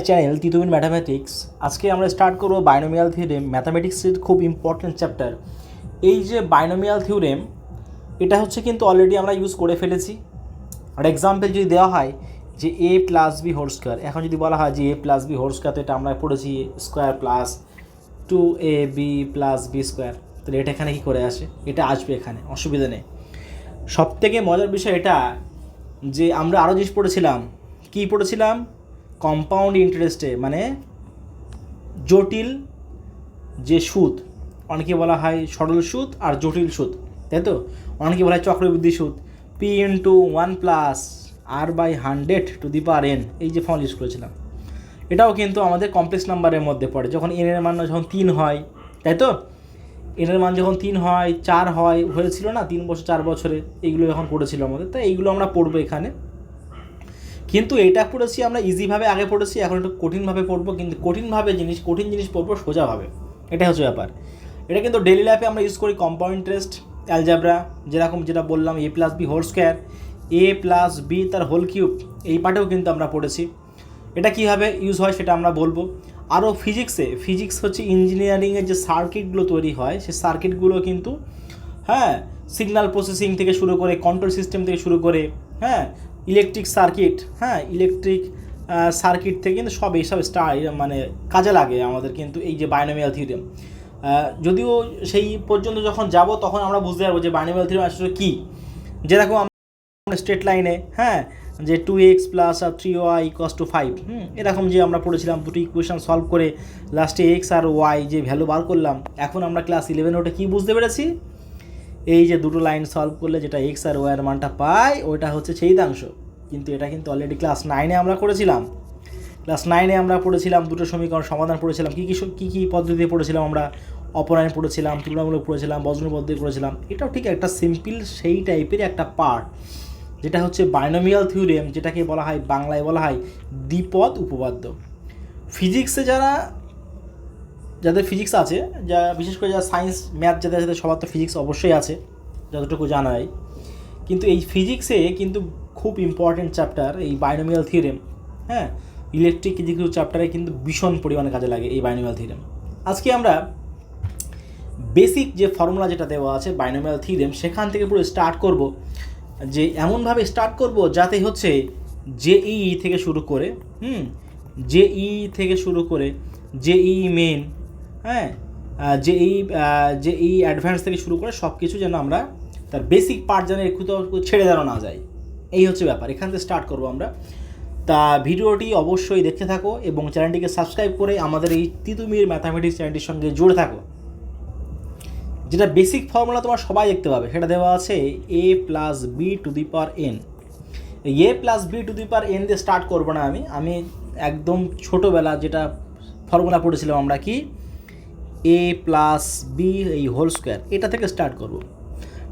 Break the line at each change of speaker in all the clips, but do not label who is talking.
Channel Titumir mathematics. আজকে আমরা start করব বাইনোমিয়াল থিওরেম, ম্যাথামেটিক্সের খুব ইম্পর্ট্যান্ট চ্যাপ্টার। এই যে বাইনোমিয়াল থিওরেম, এটা হচ্ছে কিন্তু অলরেডি আমরা ইউজ করে ফেলেছি। আর এক্সাম্পল যদি দেওয়া হয় যে A plus B whole square, এখন যদি বলা হয় যে A plus B whole square, তো এটা আমরা পড়েছি square plus 2ab plus B square. তাহলে এটা এখানে কী করে আসে? এটা আসবে এখানে, অসুবিধা নেই। সবথেকে মজার বিষয় এটা যে আমরা আরও জিনিস পড়েছিলাম। কী পড়েছিলাম? কম্পাউন্ড ইন্টারেস্টে, মানে জটিল যে সুদ, অনেকে বলা হয় সরল সুদ আর জটিল সুদ, তাই তো? অনেকে বলা হয় চক্রবৃদ্ধি সুদ, পি ইন্টু 1+r/100^n, এই যে ফর্মুলা ইউজ করেছিলাম। এটাও কিন্তু আমাদের কমপ্লেক্স নাম্বারের মধ্যে পড়ে। যখন এন এর মান যখন 3 হয়, তাই তো? এন এর মান যখন 3 হয়, 4 হয়, হয়েছিল না 3 বছর 4 বছরে, এইগুলো যখন পড়েছিল আমাদের, তাই এইগুলো আমরা পড়বো এখানে। কিন্তু এটা পড়েছি আমরা ইজিভাবে আগে পড়েছি, এখন একটু কঠিনভাবে পড়বো। কিন্তু কঠিন জিনিস পড়বো সোজাভাবে, এটাই হচ্ছে ব্যাপার। এটা কিন্তু ডেলি লাইফে আমরা ইউজ করি। কম্পাউন্ড ইন্টারেস্ট, অ্যালজাবরা, যেটা বললাম এ প্লাস বি হোল স্কোয়ার, এ প্লাস বি তার হোল কিউব, এই পার্টেও কিন্তু আমরা পড়েছি। এটা কীভাবে ইউজ হয় সেটা আমরা বলবো। আরও ফিজিক্স হচ্ছে ইঞ্জিনিয়ারিংয়ের যে সার্কিটগুলো তৈরি হয়, সেই সার্কিটগুলো কিন্তু সিগন্যাল প্রসেসিং থেকে শুরু করে, কন্ট্রোল সিস্টেম থেকে শুরু করে, ইলেকট্রিক সার্কিট থেকে কিন্তু এইসব মানে কাজে লাগে আমাদের কিন্তু এই যে বাইনোমিয়াল থিওরেম। যদিও সেই পর্যন্ত যখন যাব তখন আমরা বুঝতে পারবো যে বাইনোমিয়াল থিওরেম আসলে কী। যেরকম আমরা স্ট্রেট লাইনে যে 2x + 3y = 5, এরকম যে আমরা পড়েছিলাম, দুটো ইকুয়েশন সলভ করে লাস্টে এক্স আর ওয়াই যে ভ্যালু বার করলাম। এখন আমরা ক্লাস 11 ওটা কী বুঝতে পেরেছি? এই যে দুটো লাইন সলভ করলে যেটা এক্স আর ওয়াইয়ের মানটা পাই, ওইটা হচ্ছে ছেদিতাংশ। কিন্তু এটা কিন্তু অলরেডি ক্লাস 9-এ আমরা করেছিলাম। দুটো সমীকরণ সমাধান পড়েছিলাম। কী পদ্ধতি পড়েছিলাম আমরা? অপনয়ন পড়েছিলাম, তুলনামূলক পড়েছিলাম, বজ্র পদ্ধতি পড়েছিলাম। এটাও ঠিক একটা সিম্পল সেই টাইপের একটা পার্ট, যেটা হচ্ছে বাইনোমিয়াল থিওরেম, যেটাকে বলা হয়, বাংলায় বলা হয় দ্বিপদ উপপাদ্য। ফিজিক্সে যাদের ফিজিক্স আছে, বিশেষ করে যারা সায়েন্স ম্যাথ যাদের সবার তো ফিজিক্স অবশ্যই আছে, যতটুকু জানা যায়। কিন্তু এই ফিজিক্সে কিন্তু খুব ইম্পর্টেন্ট চ্যাপ্টার এই বাইনোমিয়াল থিওরেম। ইলেকট্রিক কিছু চ্যাপ্টারে কিন্তু ভীষণ পরিমাণে কাজে লাগে এই বাইনোমিয়াল থিওরেম। আজকে আমরা বেসিক যে ফর্মুলা যেটা দেওয়া আছে বাইনোমিয়াল থিওরেম, সেখান থেকে পুরো স্টার্ট করব। যে এমনভাবে স্টার্ট করব যাতে হচ্ছে জেই থেকে শুরু করে জেই মেন, জেই অ্যাডভান্স থেকে শুরু করে সব কিছু যেন আমরা তার বেসিক পার্ট যেন একটু ছেড়ে দেওয়া না যায়, এই হচ্ছে ব্যাপার। এখান থেকে স্টার্ট করবো আমরা। তা ভিডিওটি অবশ্যই দেখতে থাকো এবং চ্যানেলটিকে সাবস্ক্রাইব করে আমাদের এই তিতুমির ম্যাথামেটিক্স চ্যানেলটির সঙ্গে জুড়ে থাকো। যেটা বেসিক ফর্মুলা তোমার সবাই দেখতে পাবে, সেটা দেওয়া আছে a + b^n। a + b^n দিয়ে স্টার্ট করবো না আমি একদম ছোটোবেলা যেটা ফর্মুলা পড়েছিলাম আমরা, কি a + b এই হোল স্কোয়ার, এটা থেকে স্টার্ট করব।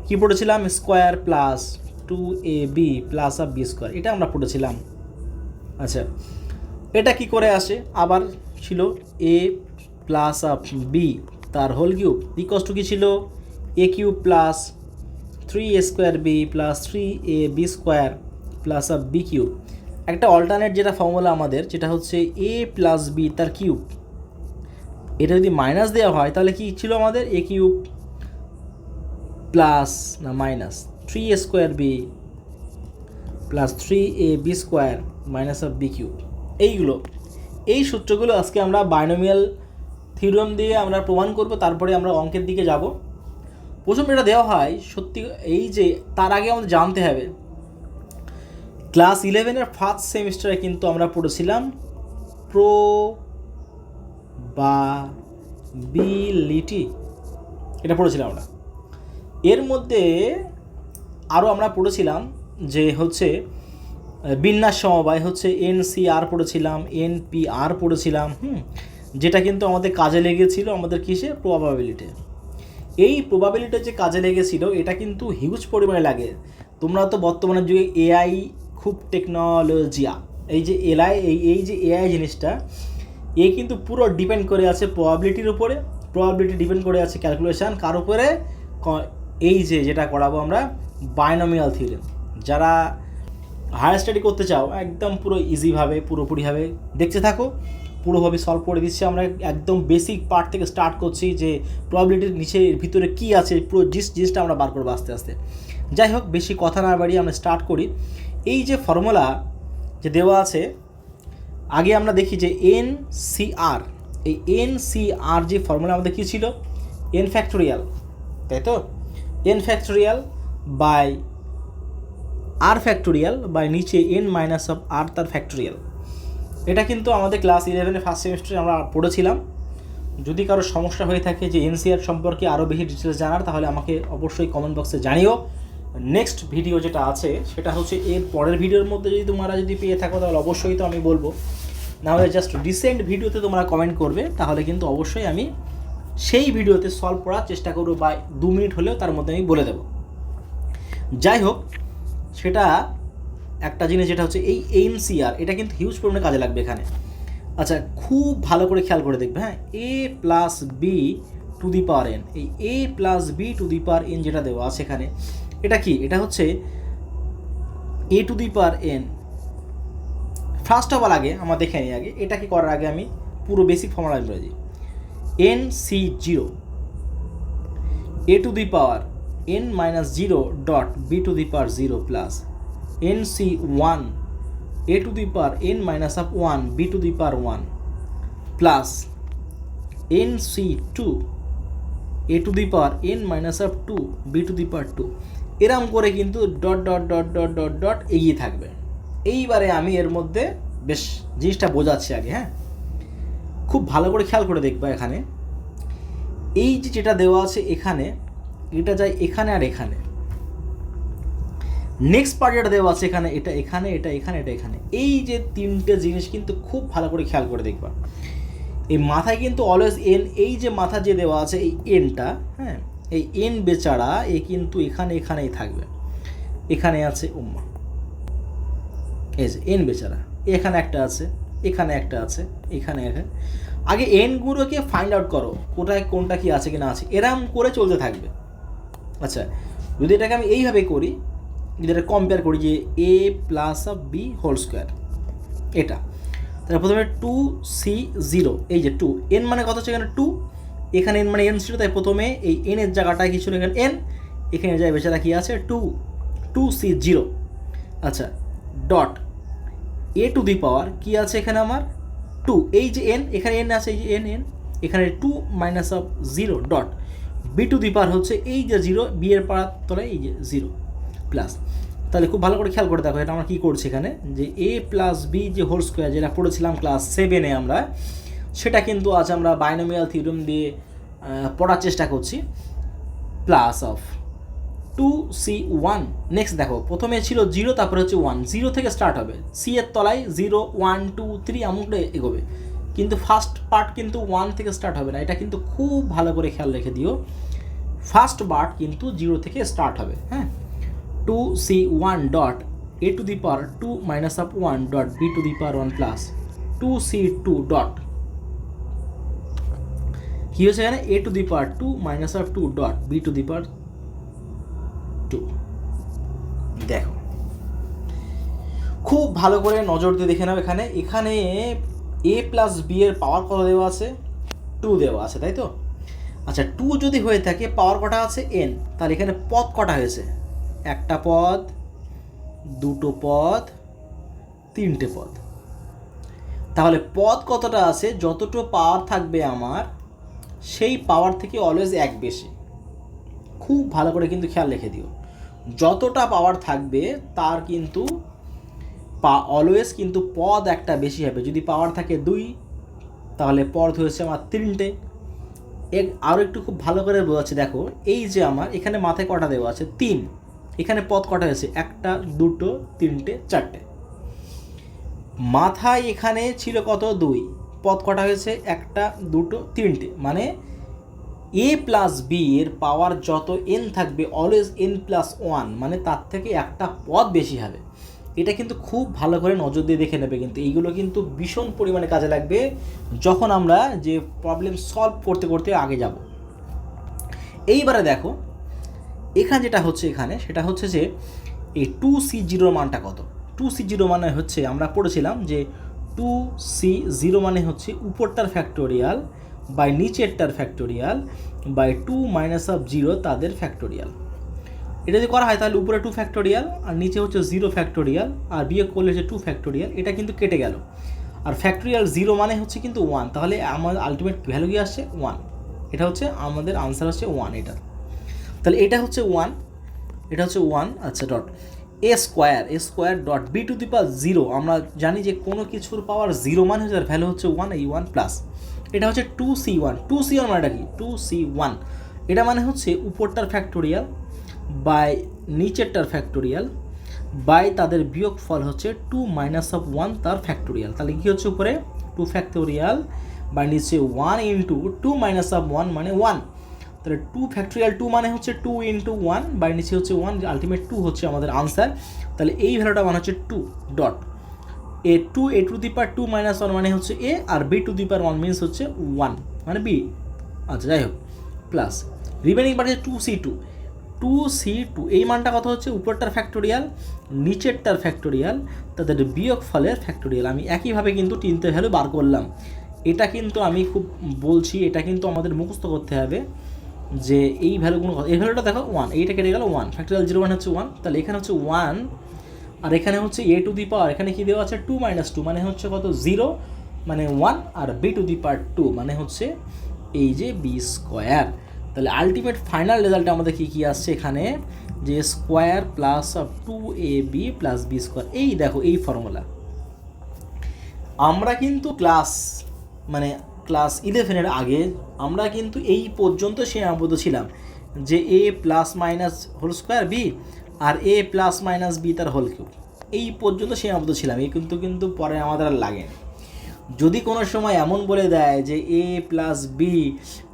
কি পড়েছিলাম? Square plus 2ab + b square, এটা আমরা পড়েছিলাম। আচ্ছা, এটা কি করে আসে? আবার ছিল a + b তার হোল কিউব = কি ছিল? a³ + 3a² + 3ab² + b³ একটা অল্টারনেট যেটা ফর্মুলা আমাদের, যেটা হচ্ছে a + b তার কিউব। এটা যদি মাইনাস দেওয়া হয় তাহলে কি ছিল আমাদের? a³ প্লাস না মাইনাস 3a² + 3ab² - b³। এই সূত্রগুলো আজকে আমরা বাইনোমিয়াল থিওরেম দিয়ে আমরা প্রমাণ করব। তারপরে আমরা অঙ্কের দিকে যাব। প্রথম যেটা দেওয়া হয় সত্যি, এই যে তার আগে আমাদের জানতে হবে, ক্লাস 11-এর ফার্স্ট সেমিস্টারে কিন্তু আমরা পড়েছিলাম প্রবাবিলিটি, এটা পড়েছিলাম আমরা। এর মধ্যে আরও আমরা পড়েছিলাম যে হচ্ছে বিন্যাস সমবায়, হচ্ছে NCR পড়েছিলাম, NPR পড়েছিলাম, যেটা কিন্তু আমাদের কাজে লেগেছিল আমাদের কিসে? প্রবাবিলিটি। এই প্রবাবিলিটি যে কাজে লেগেছিল, এটা কিন্তু হিউজ পরিমাণে লাগে। তোমরা তো বর্তমানের যুগে AI খুব টেকনোলজিয়া, এই যে AI জিনিসটা, কিন্তু পুরো ডিপেন্ড করে আছে প্রবাবিলিটির উপরে। প্রবাবিলিটি ডিপেন্ড করে আছে ক্যালকুলেশান কার উপরে? এই যেটা করাবো আমরা বাইনোমিয়াল থিওরেম। যারা হায়ার স্টাডি করতে চাও একদম পুরো ইজিভাবে পুরোপুরিভাবে দেখতে থাকো, পুরোভাবে সলভ করে দিচ্ছি। আমরা একদম বেসিক পার্ট থেকে স্টার্ট করছি যে প্রবাবিলিটির নিচের ভিতরে কী আছে পুরো জিনিসটা আমরা বার করবো আস্তে আস্তে। যাই হোক, বেশি কথা না বাড়িয়ে আমরা স্টার্ট করি। এই যে ফর্মুলা যে দেওয়া আছে, আগে আমরা দেখি যে NCR, এই NCR যে ফর্মুলা আমাদের কী ছিল, n ফ্যাক্টোরিয়াল, তাই তো, n factorial by r factorial by নিচে n মাইনাস অফ r তার ফ্যাক্টোরিয়াল। এটা কিন্তু আমাদের ক্লাস 11 ফার্স্ট সেমিস্টারে আমরা পড়েছিলাম। যদি কারো সমস্যা হয়ে থাকে যে NCR সম্পর্কে আরও বেশি ডিটেলস জানার, তাহলে আমাকে অবশ্যই কমেন্ট বক্সে জানিও। নেক্সট ভিডিও যেটা আছে সেটা হচ্ছে এর পরের ভিডিওর মধ্যে যদি তোমরা যদি পেয়ে থাকো তাহলে অবশ্যই তো আমি বলবো, নাহলে জাস্ট রিসেন্ট ভিডিওতে তোমরা কমেন্ট করবে, তাহলে কিন্তু অবশ্যই আমি সেই ভিডিওতে সলভ করার চেষ্টা করবো, বা 2 মিনিট হলেও তার মধ্যে আমি বলে দেবো। যাই হোক, সেটা একটা জিনিস যেটা হচ্ছে এই NCR, এটা কিন্তু হিউজ পরিমাণে কাজে লাগবে এখানে। আচ্ছা, খুব ভালো করে খেয়াল করে দেখবে, হ্যাঁ, a+b two the power n, এই a+b two the power n যেটা দেওয়া আছে এখানে, এটা কি, এটা হচ্ছে a to the power n। First of all আগে আমরা দেখে নিই, আগে এটাকে করার আগে আমি পুরো বেসিক ফর্মুলা বলে দিই। NC0 a to the power n minus 0 dot b to the power 0 plus NC1 a to the power n minus of 1 b to the power 1 plus NC2 a to the power n minus of 2 b to the power 2। এরম করে কিন্তু dot dot dot dot dot dot এগিয়ে থাকবে। এইবারে আমি এর মধ্যে বেশ জিনিসটা বোঝাচ্ছি আগে, হ্যাঁ, খুব ভালো করে খেয়াল করে দেখবা। এখানে এই যে যেটা দেওয়া আছে এখানে, এটা যায় এখানে আর এখানে। নেক্সট পার্ট যেটা দেওয়া আছে এখানে, এটা এখানে, এটা এখানে, এটা এখানে। এই যে তিনটে জিনিস কিন্তু খুব ভালো করে খেয়াল করে দেখবা। এই মাথায় কিন্তু অলওয়েজ n, এই যে মাথা যে দেওয়া আছে এই nটা, হ্যাঁ, এই n বেচারা এ কিন্তু এখানে এখানেই থাকবে। এখানে আছে উম্মা, এই যে n বেচারা এখানে একটা আছে, এখানে একটা আছে, এখানে একটা। আগে nগুলোকে ফাইন্ড আউট করো, কোথায় কোনটা কি আছে কি না আছে, এরম করে চলতে থাকবে। আচ্ছা, যদি এটাকে আমি এইভাবে করি, যদি এটা কম্পেয়ার করি যে a+b হোল স্কোয়ার, এটা তাহলে প্রথমে 2c0, এই যে 2, n মানে কত হচ্ছে এখানে 2, এখানে n মানে n ছিল, তাই প্রথমে এই n এর জায়গাটায় কি ছিল এখানে n, এখানে যায় বেচারা কি আছে 2c0। আচ্ছা, ডট a টু দি পাওয়ার কি আছে এখানে আমার 2, এই যে n, এখানে n আছে, এই যে n, এখানে 2 minus of 0 dot b to the power হচ্ছে এই যে 0, b এর পাওয়ার তলায় এই যে 0 প্লাস। তাহলে খুব ভালো করে খেয়াল করে দেখো এটা আমরা কী করছি এখানে, যে a+b যে হোল স্কোয়ার যেটা পড়েছিলাম ক্লাস 7-এ আমরা, সেটা কিন্তু আজ আমরা বাইনোমিয়াল থিওরেম দিয়ে পড়ার চেষ্টা করছি। Plus of 2c1। নেক্সট দেখো, প্রথমে ছিল 0, তারপরে হচ্ছে 1, 0 থেকে স্টার্ট হবে, c এর তলায় 0 1 2 3 এমনটা এগোবে, কিন্তু ফার্স্ট পার্ট কিন্তু 1 থেকে স্টার্ট হবে না। এটা কিন্তু খুব ভালো করে খেয়াল রেখে দিও, ফার্স্ট পার্ট কিন্তু 0 থেকে স্টার্ট হবে, হ্যাঁ। 2c1 dot a to the power 2 minus of 1 dot b to the power 1 plus 2c2 dot কি হচ্ছে এখানে a to the power 2 minus of 2 dot b to the power 2। দেখো খুব ভালো করে নজর দিয়ে দেখে নাও, এখানে এখানে a+b এর পাওয়ার কত দেওয়া আছে, 2 দেওয়া আছে, তাই তো। আচ্ছা, 2 যদি হয়ে থাকে পাওয়ার কটা আছে n, তাহলে এখানে পদ কটা হয়েছে, একটা পদ, দুটো পদ, তিনটে পদ। তাহলে পদ কতটা আছে, যতটা পাওয়ার থাকবে আমার সেই পাওয়ার থেকে অলওয়েজ 1 বেশি। খুব ভালো করে কিন্তু খেয়াল রেখে দিও, যতটা পাওয়ার থাকবে তার কিন্তু অলওয়েজ কিন্তু পদ একটা বেশি হবে। যদি পাওয়ার থাকে 2, তাহলে পদ হয়েছে আমার 3টে। আরও একটু খুব ভালো করে বোঝাচ্ছি, দেখো এই যে আমার এখানে মাথায় কটা দেওয়া আছে 3, এখানে পদ কটা হয়েছে, একটা, দুটো, তিনটে, চারটে। মাথায় এখানে ছিল কত 2, পদ কটা হয়েছে, একটা, দুটো, তিনটে। মানে a+b এর পাওয়ার যত n থাকবে অলওয়েজ n+1, মানে তার থেকে একটা পদ বেশি হবে। এটা কিন্তু খুব ভালো করে নজর দিয়ে দেখে নেবে, কিন্তু এইগুলো কিন্তু ভীষণ পরিমাণে কাজে লাগবে যখন আমরা যে প্রবলেম সলভ করতে করতে আগে যাব। এইবারে দেখো এখানে যেটা হচ্ছে এখানে, সেটা হচ্ছে যে এই 2c0 মানটা কত, 2C0 মানে হচ্ছে আমরা পড়েছিলাম যে 2C0 মানে হচ্ছে উপরটার ফ্যাক্টোরিয়াল বাই নিচেরটার ফ্যাক্টোরিয়াল বাই 2 মাইনাস অফ 0 তাদের ফ্যাক্টোরিয়াল। এটা যদি করা হয় তাহলে উপরে 2 ফ্যাক্টোরিয়াল আর নিচে হচ্ছে 0 ফ্যাক্টোরিয়াল আর বিয়োগ করলে হচ্ছে 2 ফ্যাক্টোরিয়াল, এটা কিন্তু কেটে গেল। আর ফ্যাক্টোরিয়াল 0 মানে হচ্ছে কিন্তু 1, তাহলে আমার আলটিমেট ভ্যালু কি আসছে 1। এটা হচ্ছে আমাদের আনসার হচ্ছে 1 এটা। তাহলে এটা হচ্ছে 1, এটা হচ্ছে 1। আচ্ছা, dot a square dot b to the power 0, আমরা জানি যে কোনো কিছুর পাওয়ার 0 মানে হচ্ছে তার ভ্যালু হচ্ছে 1, এই 1 প্লাস এটা হচ্ছে 2c1। 2c1 মানেটা কি 2c1, এটা মানে হচ্ছে উপরটার ফ্যাক্টোরিয়াল বাই নিচেরটার ফ্যাক্টোরিয়াল বাই তাদের বিয়োগ ফল হচ্ছে 2 মাইনাস অফ 1 তার ফ্যাক্টোরিয়াল। তাহলে কী হচ্ছে উপরে 2 ফ্যাক্টোরিয়াল বাই নিচে 1 ইন্টু 2 মাইনাস অফ 1 মানে 1। তাহলে 2 ফ্যাক্টোরিয়াল 2 মানে হচ্ছে 2 ইন্টু 1 বাই নিচে হচ্ছে 1, আলটিমেট 2 হচ্ছে আমাদের আনসার। তাহলে এই ভ্যালুটা মানে হচ্ছে 2 dot a to the power 2 minus 1 মানে হচ্ছে a আর b to the power 1 means হচ্ছে 1 মানে b। আচ্ছা, যাই হোক, প্লাস রিমেনিং পার্ট হচ্ছে 2c2 এই মানটা কত হচ্ছে উপরটার ফ্যাক্টোরিয়াল নিচেরটার ফ্যাক্টোরিয়াল তাদের বিয়োগ ফলের ফ্যাক্টোরিয়াল। আমি একইভাবে কিন্তু তিনটে ভ্যালু বার করলাম। এটা কিন্তু আমি খুব বলছি, এটা কিন্তু আমাদের মুখস্থ করতে হবে যে এই ভ্যালুগুলো, এই ভ্যালুটা দেখো 1, এইটা কেটে গেল 1, ফ্যাক্টোরিয়াল 0 মানে হচ্ছে 1, তাহলে এখানে হচ্ছে 1 আর এখানে হচ্ছে a টু দি পাওয়ার, এখানে কি দেওয়া আছে 2 মাইনাস 2 মানে হচ্ছে কত 0 মানে 1 আর b টু দি পাওয়ার 2 মানে হচ্ছে এই যে b স্কোয়ার। তাহলে আলটিমেট ফাইনাল রেজাল্টে আমাদের কী আসছে এখানে যে square plus of 2ab plus B square. এই দেখো এই ফর্মুলা আমরা কিন্তু ক্লাস 11-এর আগে আমরা কিন্তু এই পর্যন্ত সীমাবদ্ধ ছিলাম যে a plus minus whole square B আর a প্লাস মাইনাস বি তার হোল কিউব, এই পর্যন্ত সীমাবদ্ধ ছিলাম। এই কিন্তু পরে আমাদের আর লাগেনি। যদি কোনো সময় এমন বলে দেয় যে a plus b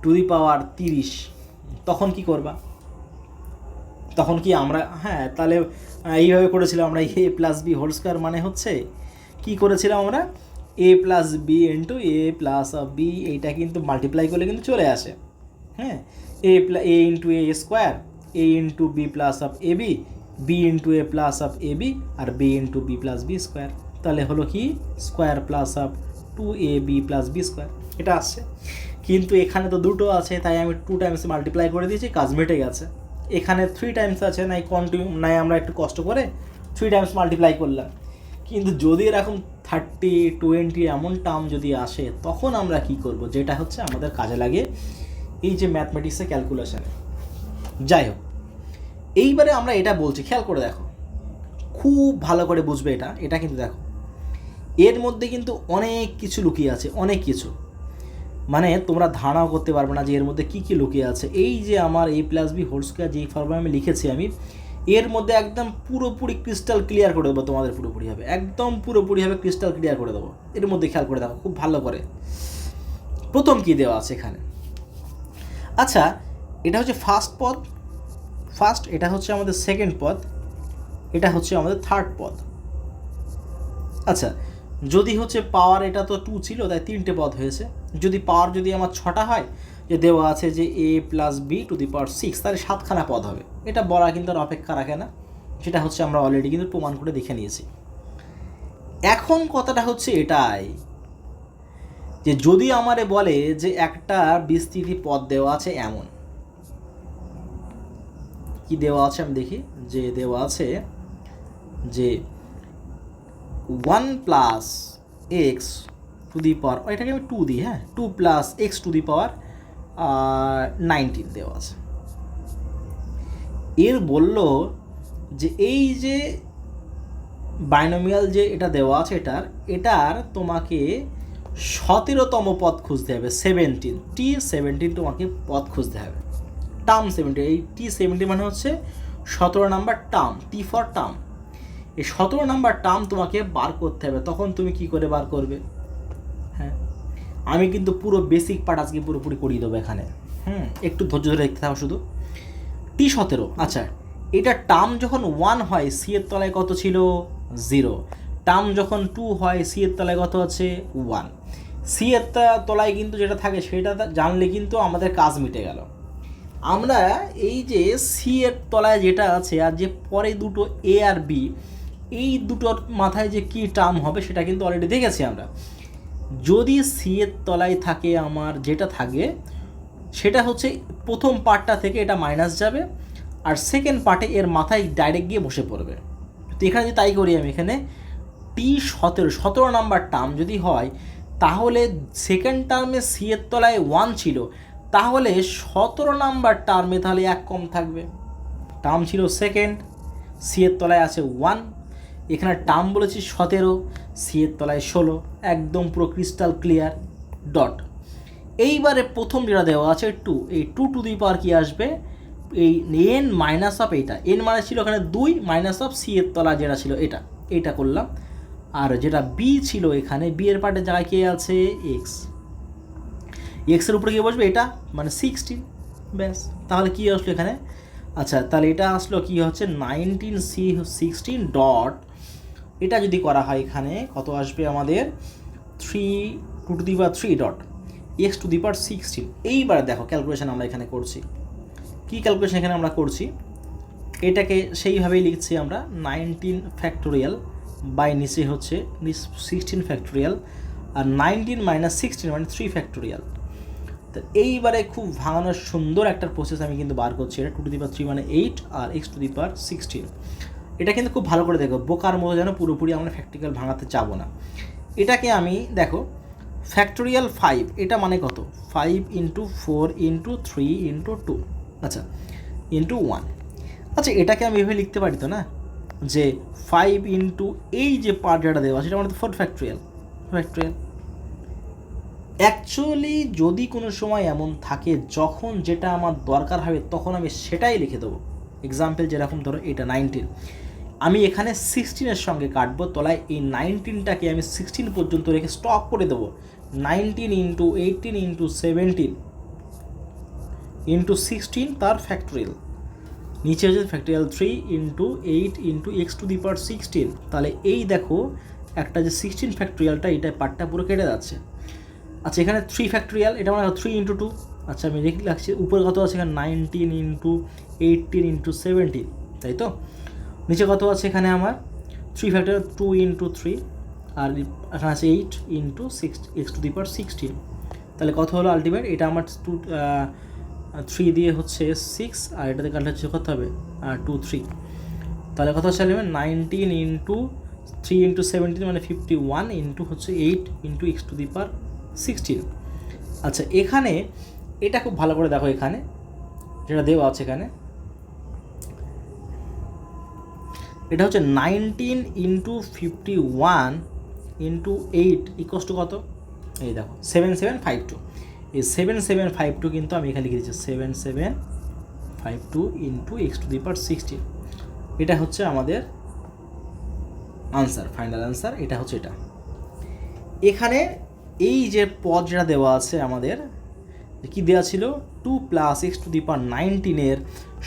to the power 30, তখন কি করবা? তখন কি আমরা তাহলে এইভাবে করেছিলাম আমরা, a plus B whole square মানে হচ্ছে কি করেছিলাম আমরা a plus B into a plus of B, এইটা কিন্তু মাল্টিপ্লাই করলে কিন্তু চলে আসে। a into a square a into B plus of A B into A plus of A B আর B into B plus B square. তাহলে হলো কি square plus of 2ab plus B square, এটা আসছে। কিন্তু এখানে তো দুটো আছে, তাই আমি 2 টাইমস মাল্টিপ্লাই করে দিয়েছি, কাজ মিটে গেছে। এখানে 3 টাইমস আছে, নাই আমরা একটু কষ্ট করে 3 টাইমস মাল্টিপ্লাই করলাম। কিন্তু যদি এরকম 30, 20 এমন টার্ম যদি আসে, তখন আমরা কি করব, যেটা হচ্ছে আমাদের কাজে লাগে এই যে ম্যাথমেটিক্সে ক্যালকুলেশনে। যাই হোক, এইবারে আমরা এটা বলছি, খেয়াল করে দেখো, খুব ভালো করে বুঝবে এটা কিন্তু দেখো, এর মধ্যে কিন্তু অনেক কিছু লুকিয়ে আছে, অনেক কিছু, মানে তোমরা ধারণাও করতে পারবে না যে এর মধ্যে কী কী লুকিয়ে আছে। এই যে আমার a plus B whole square যেই ফর্মে আমি লিখেছি, আমি এর মধ্যে একদম পুরোপুরি ক্রিস্টাল ক্লিয়ার করে দেবো তোমাদের, পুরোপুরিভাবে একদম পুরোপুরিভাবে ক্রিস্টাল ক্লিয়ার করে দেবো। এর মধ্যে খেয়াল করে দেখো খুব ভালো করে, প্রথম কী দেওয়া আছে এখানে। আচ্ছা, এটা হচ্ছে ফার্স্ট পদ, এটা হচ্ছে আমাদের সেকেন্ড পদ, এটা হচ্ছে আমাদের থার্ড পদ। আচ্ছা, যদি হচ্ছে পাওয়ার, এটা তো 2 ছিল তাই 3টে পদ হয়েছে। যদি পাওয়ার যদি আমার 6টা হয়, যে দেওয়া আছে যে a plus b to the power 6, তাহলে 7খানা পদ হবে। এটা বলা কিন্তু আর অপেক্ষা রাখে না, সেটা হচ্ছে আমরা অলরেডি কিন্তু প্রমাণ করে দেখে নিয়েছি। এখন কথাটা হচ্ছে এটাই যে যদি আমারে বলে যে একটা বিস্তৃতি পদ দেওয়া আছে, এমন কি দেওয়া আছে আমি দেখি, যে দেওয়া আছে যে 1 প্লাস এক্স টু দি পাওয়ার, এটাকে আমি 2 দিই, 2 প্লাস এক্স টু দি পাওয়ার 19 দেওয়া আছে। এর বলল যে এই যে বাইনোমিয়াল যে এটা দেওয়া আছে, এটার তোমাকে 17তম পদ খুঁজতে হবে, 17 তোমাকে পদ খুঁজতে হবে, টার্ম 17। এই T17 মানে হচ্ছে 17 number term, T for term. এই 17 নাম্বার টার্ম তোমাকে বার করতে হবে। তখন তুমি কি করে বার করবে? আমি কিন্তু পুরো বেসিক পার্ট আজকে পুরোপুরি করিয়ে দেবো এখানে। একটু ধৈর্য ধরে দেখতে থাকো শুধু। T17, আচ্ছা, এটা টার্ম যখন 1 হয়, সি এর তলায় কত ছিল 0, টার্ম যখন 2 হয়, সি এর তলায় কত আছে 1। সি এর তলায় কিন্তু যেটা থাকে সেটা জানলে কিন্তু আমাদের কাজ মিটে গেল। আমরা এই যে সি এর তলায় যেটা আছে আর যে পরে দুটো এ আর বি, এই দুটোর মাথায় যে কী টার্ম হবে সেটা কিন্তু অলরেডি দেখেছি আমরা। যদি সি এর তলায় থাকে আমার যেটা থাকে সেটা হচ্ছে প্রথম পার্টটা থেকে এটা মাইনাস যাবে, আর সেকেন্ড পার্টে এর মাথায় ডাইরেক্ট গিয়ে বসে পড়বে। তো এখানে যদি তাই করি আমি, এখানে টি17 নাম্বার টার্ম যদি হয়, তাহলে সেকেন্ড টার্মে সি এর তলায় 1 ছিল, তাহলে 17 নাম্বার টার্মে তাহলে 1 কম থাকবে। টার্ম ছিল সেকেন্ড, সি এর তলায় আছে 1, এখানে টার্ম বলেছি 17, সি এর তলায় 16, একদম পুরো ক্রিস্টাল ক্লিয়ার। ডট। এইবারে প্রথম যেটা দেওয়া আছে 2, এই 2 টু দি পাওয়ার কী আসবে, এই এন মাইনাস অফ এইটা, এন মানে ছিল এখানে 2 মাইনাস অফ সি এর তলা যেটা ছিল এটা করলাম। আর যেটা বি ছিল এখানে, বি এর পার্টের জায়গায় কে আছে, এক্স, এক্সের উপরে কী বসবে এটা মানে 16, ব্যাস। তাহলে কী আসলো এখানে, আচ্ছা তাহলে এটা আসলো কি হচ্ছে 19C16 ডট, এটা যদি করা হয় এখানে কত আসবে আমাদের 3 2 to the power 3 dot x to the power 16। এইবার দেখো ক্যালকুলেশন আমরা এখানে করছি, কি ক্যালকুলেশন এখানে আমরা করছি, এটাকে সেইভাবেই লিখছি আমরা 19 ফ্যাক্টোরিয়াল বাই নিচে হচ্ছে 16 ফ্যাক্টোরিয়াল, আর 19 মাইনাস 16 মানে 3 ফ্যাক্টোরিয়াল। তো এইবারে খুব ভাঙানোর সুন্দর একটা প্রসেস আমি কিন্তু বার করছি, এটা 2 টু দি পাওয়ার 3 মানে 8 আর x টু দি পাওয়ার 16। এটা কিন্তু খুব ভালো করে দেখো, বোকার মতো যেন পুরোপুরি আমরা ফ্যাক্টিক্যাল ভাঙাতে যাবো না। এটাকে আমি দেখো ফ্যাক্টোরিয়াল 5, এটা মানে কত 5 ইন্টু 4 ইন্টু 3 ইন্টু 2, আচ্ছা ইন্টু 1। আচ্ছা এটাকে আমি এভাবে লিখতে পারি তো না, যে 5 ইন্টু এই যে পার্ট যেটা দেওয়া সেটা মানে 4 ফ্যাক্টোরিয়াল। অ্যাকচুয়ালি যদি কোনো সময় এমন থাকে যখন যেটা আমার দরকার হবে তখন আমি সেটাই লিখে দেবো। এক্সাম্পল যেরকম ধরো এটা 19, আমি এখানে 16-এর সঙ্গে কাটবো, তলায় এই 19টাকে আমি 16 পর্যন্ত রেখে স্টপ করে দেবো। 19 ইন্টু 18 ইন্টু 17 ইন্টু 16 তার ফ্যাক্টোরিয়াল, নিচে হচ্ছে factorial 3 into 8 into x to the power 16। তাহলে এই দেখো একটা যে 16 ফ্যাক্টোরিয়ালটা, এটা পার্টটা পুরো কেটে যাচ্ছে। আচ্ছা এখানে 3 ফ্যাক্টোরিয়াল, এটা মানে 3 ইন্টু 2, আচ্ছা আমি রাখছি উপরে কত আছে এখানে 19 ইন্টু 18 ইন্টু 17, তাই তো। নিচে কত আছে এখানে আমার 3 ফ্যাক্টোরিয়াল 2 ইন্টু 3, আর এখানে আছে 8 into 6 x to the power 16। তাহলে কত হলো আলটিমেট, এটা আমার 3 দিয়ে হচ্ছে 6, আর এটাতে কাটলে হচ্ছে কত হবে 2 3, তাহলে কত হচ্ছে 19 ইন্টু 3 ইন্টু 17 মানে 51 ইন্টু হচ্ছে 8 into x to the power 16। আচ্ছা এখানে এটা খুব ভালো করে দেখো, এখানে যেটা দেওয়া আছে এখানে এটা হচ্ছে 19 ইন্টু 51 ইন্টু 8 ইকুয়ালস টু কত, এই দেখো 7752। এই 7752 কিন্তু আমি এখানে লিখে দিচ্ছি 7752 into x to the power 16। এটা হচ্ছে আমাদের আনসার, ফাইনাল আনসার। এটা হচ্ছে এটা। এখানে এই যে পদ যেটা দেওয়া আছে আমাদের, কি দেওয়া ছিল 2 plus x to the power 19-এর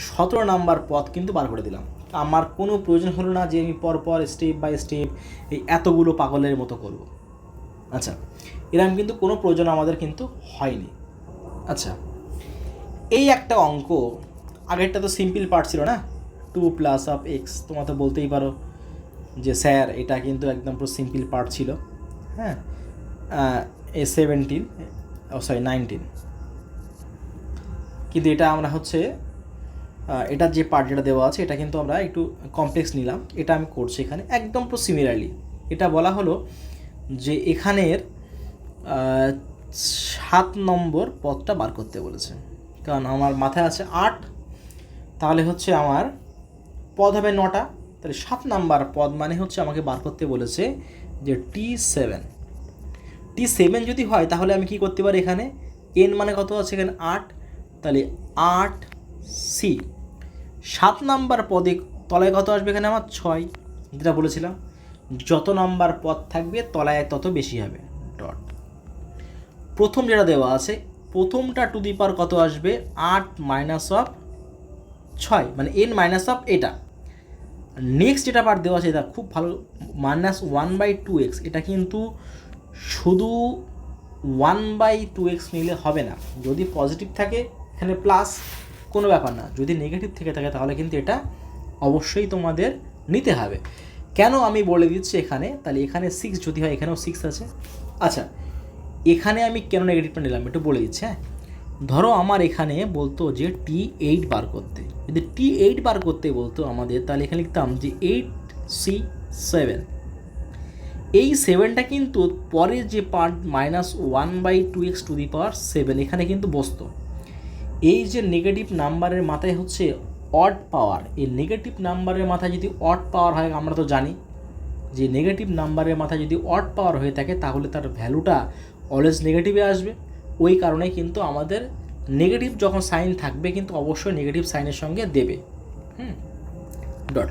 17 নাম্বার পদ কিন্তু বার করে দিলাম। আমার কোনো প্রয়োজন হলো না যে আমি পরপর স্টেপ বাই স্টেপ এই এতগুলো পাগলের মতো করব। আচ্ছা এরকম কিন্তু কোনো প্রয়োজন আমাদের কিন্তু হয়নি। আচ্ছা এই একটা অঙ্ক, আগেরটা তো সিম্পল পার্ট ছিল না, 2 প্লাস অফ এক্স, তোমরা তো বলতেই পারো যে স্যার এটা কিন্তু একদম পুরো সিম্পল পার্ট ছিল। হ্যাঁ 19, কিন্তু এটা আমরা হচ্ছে এটার যে পার্ট যেটা দেওয়া আছে এটা কিন্তু আমরা একটু কমপ্লেক্স নিলাম। এটা আমি করছি এখানে একদম পুরো সিমিলারলি। এটা বলা হলো যে এখানের 7 নম্বর পদটা বার করতে বলেছে, কারণ আমার মাথায় আছে 8, তাহলে হচ্ছে আমার পদ হবে 9টা, তাহলে 7 নাম্বার পদ মানে হচ্ছে আমাকে বার করতে বলেছে যে T7 যদি হয় তাহলে আমি কি করতে পারি, এখানে n মানে কত আছে এখানে 8, তাহলে 8C 7 নাম্বার পদে তলায় কত আসবে এখানে আমার 6, যেটা বলেছিলাম যত নাম্বার পদ থাকবে তলায় তত বেশি হবে। ডট। প্রথম যেটা দেওয়া আছে প্রথমটা টু দি পাওয়ার কত আসবে 8 মাইনাস অফ 6 মানে n মাইনাস অফ এটা। নেক্সট যেটা পার্ট দেওয়া আছে এটা খুব ভালো, -1/2x, এটা কিন্তু শুধু 1/2x নিলে হবে না, যদি পজিটিভ থাকে এখানে প্লাস কোনো ব্যাপার না, যদি নেগেটিভ থেকে থাকে তাহলে কিন্তু এটা অবশ্যই তোমাদের নিতে হবে। কেন আমি বলে দিচ্ছি এখানে, তাহলে এখানে 6 যদি হয় এখানেও 6 আছে। আচ্ছা, এখানে আমি কেন নেগেটিভটা নিলাম একটু বলে দিচ্ছি। হ্যাঁ, ধরো আমার এখানে বলতো যে T8 বার করতে, যদি T8 বার করতে বলতো আমাদের, তাহলে এখানে লিখতাম যে 8C7। এই 7টা কিন্তু পরের যে পার্ট -1/2x⁷ এখানে কিন্তু বসতো। এই যে নেগেটিভ নাম্বারের মাথায় হচ্ছে অড পাওয়ার, এই নেগেটিভ নাম্বারের মাথায় যদি অড পাওয়ার হয়, আমরা তো জানি যে নেগেটিভ নাম্বারের মাথায় যদি অড পাওয়ার হয়ে থাকে তাহলে তার ভ্যালুটা অলওয়েজ নেগেটিভে আসবে। ওই কারণে কিন্তু আমাদের নেগেটিভ যখন সাইন থাকবে কিন্তু অবশ্যই নেগেটিভ সাইনের সঙ্গে দেবে। ডট,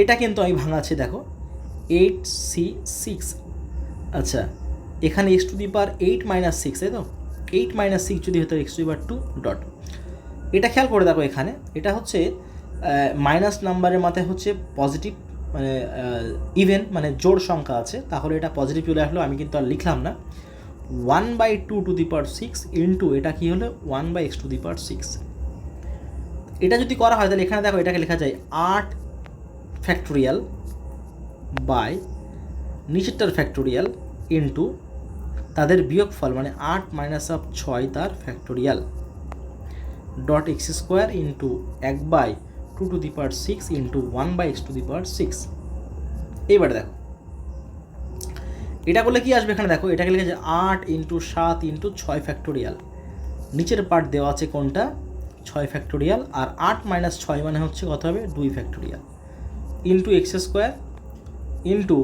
এটা কিন্তু আমি ভাঙাচ্ছি, দেখো 8C6। আচ্ছা, এখানে x⁸ 8 - 6, তাই তো? 8 - 6 যদি হতো x⁻2 ডট। এটা খেয়াল করে দেখো, এখানে এটা হচ্ছে মাইনাস নাম্বারের মাথায় হচ্ছে পজিটিভ, মানে ইভেন মানে জোড় সংখ্যা আছে, তাহলে এটা পজিটিভ চলে আসলো। আমি কিন্তু আর লিখলাম না 1/2⁶ ইন্টু এটা কী হলো 1/x⁶। এটা যদি করা হয় তাহলে এখানে দেখো এটাকে লেখা যায় 8 ফ্যাক্টোরিয়াল বাই নিচেরটার ফ্যাক্টোরিয়াল ইন্টু তাদের বিয়োগফল, মানে 8 - 6 তার factorial dot x² into 1/2⁶ into 1/x⁶। এইবার দেখো এটা করলে কি আসবে, এখানে দেখো এটাকে লিখে যে 8 × 7 × 6 ফ্যাক্টোরিয়াল, নিচের পার্ট দেওয়া আছে কোনটা 6 ফ্যাক্টোরিয়াল, আর 8 - 6 মানে হচ্ছে কত হবে 2 factorial into x² into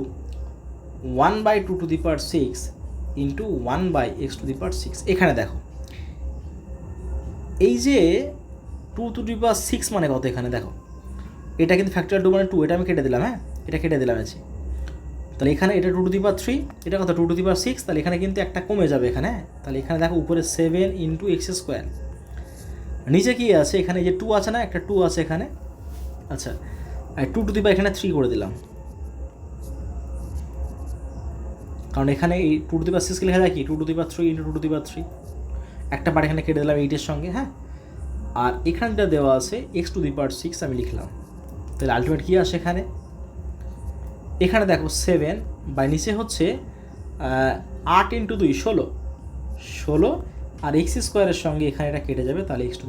1/2⁶ into 1/x⁶। এখানে দেখো এই যে 2⁶ মানে কত, এখানে দেখো এটা কিন্তু ফ্যাক্টোরিয়াল 2 মানে 2, এটা আমি কেটে দিলাম। হ্যাঁ, এটা কেটে দিলাম আছে, তাহলে এখানে এটা 2⁶, এটা কত 2⁶, তাহলে এখানে কিন্তু একটা কমে যাবে এখানে। তাহলে এখানে দেখো উপরে 7 × x², নিচে কি আছে এখানে যে 2 আছে না, একটা 2 আছে এখানে। আচ্ছা, আর 2⁶ এখানে 3 করে দিলাম, কারণ এখানে এই 2⁶ লেখা যায় কি 2⁶ × 2⁶, একটা পার্ট এখানে কেটে দিলাম 8-এর সঙ্গে। হ্যাঁ, আর এখানটা দেওয়া আছে x⁶ আমি লিখলাম, তাহলে আলটিমেট কী আসে এখানে, এখানে দেখো 7 বাই নিচে হচ্ছে 8 × 2 16, আর x² সঙ্গে এখানে এটা কেটে যাবে, তাহলে x⁴।